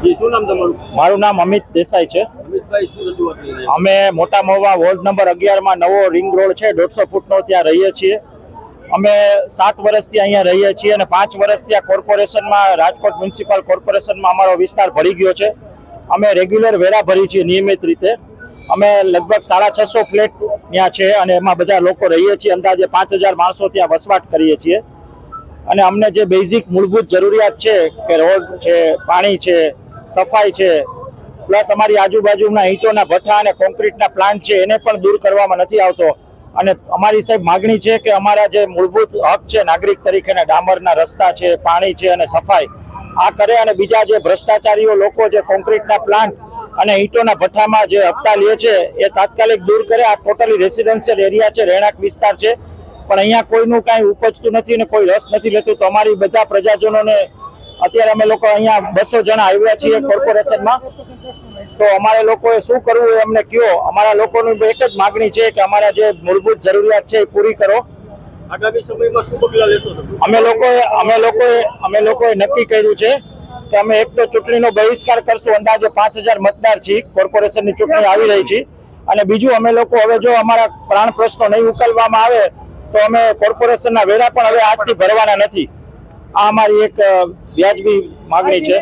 જી, શું નામ તમારું? મારું નામ અમિત દેસાઈ છે. અમિતભાઈ, શું રજૂઆત લઈને આવ્યા? અમે મોટા મહુવા વોર્ડ નંબર 11 માં નવો રિંગ રોડ છે 150 ફૂટનો, ત્યાં રહીએ છીએ. અમે 7 વર્ષથી અહીંયા રહીએ છીએ અને 5 વર્ષથી આ કોર્પોરેશનમાં, રાજકોટ મ્યુનિસિપલ કોર્પોરેશનમાં અમારો વિસ્તાર ભરી ગયો છે. અમે રેગ્યુલર વેરા ભરી છીએ નિયમિત રીતે. અમે લગભગ 650 ફ્લેટ ત્યાં છે અને એમાં બધા લોકો રહીએ છીએ. અંદાજે 5000 માણસો ત્યાં વસવાટ કરીએ છીએ. અને અમને જે બેઝિક મૂળભૂત જરૂરિયાત છે કે રોડ છે, પાણી છે, સફાઈ છે, પ્લસ અમારી આજુબાજુના ઈંટોના ભઠ્ઠા અને કોન્ક્રીટના પ્લાન્ટ છે એને પણ દૂર કરવામાં નથી આવતો. અને અમારી સાહેબ માગણી છે કે અમારા જે મૂળભૂત હક છે નાગરિક તરીકેના, ડામરના રસ્તા છે, પાણી છે અને સફાઈ આ કરે. અને બીજા જે ભ્રષ્ટાચારીઓ લોકો જે કોન્ક્રીટના પ્લાન્ટ અને ઈંટોના ભઠ્ઠામાં જે હપ્તા લે છે એ તાત્કાલિક દૂર કરે. આ ટોટલી રેસિડેન્શિયલ એરિયા છે, રહેણાંક વિસ્તાર છે, પણ અહીંયા કોઈનું કાંઈ ઉપજતું નથી અને કોઈ રસ નથી લેતું. તો અમારી બધા પ્રજાજનોને, અત્યારે અમે લોકો અહીંયા 200 જણા આવ્યા છીએ કોર્પોરેશનમાં, તો અમારે લોકોએ શું કરવું એ અમને કહો. અમારા લોકોની એક જ માગણી છે કે અમારા જે મૂળભૂત જરૂરિયાત છે એ પૂરી કરો. આગામી સમયમાં શું પગલાં લેશો તમે? અમે લોકોએ નક્કી કર્યું છે કે અમે એક તો ચૂંટણીનો બહિષ્કાર કરશું. અંદાજે 5000 મતદાર છીએ, કોર્પોરેશનની ચૂંટણી આવી રહી છે. અને બીજું, અમે લોકો હવે જો અમારા પ્રાણ પ્રશ્નો નહીં ઉકેલવામાં આવે તો અમે કોર્પોરેશનના વેરા પણ હવે આજથી ભરવાના નથી. આ અમારી એક વ્યાજબી માગણી છે.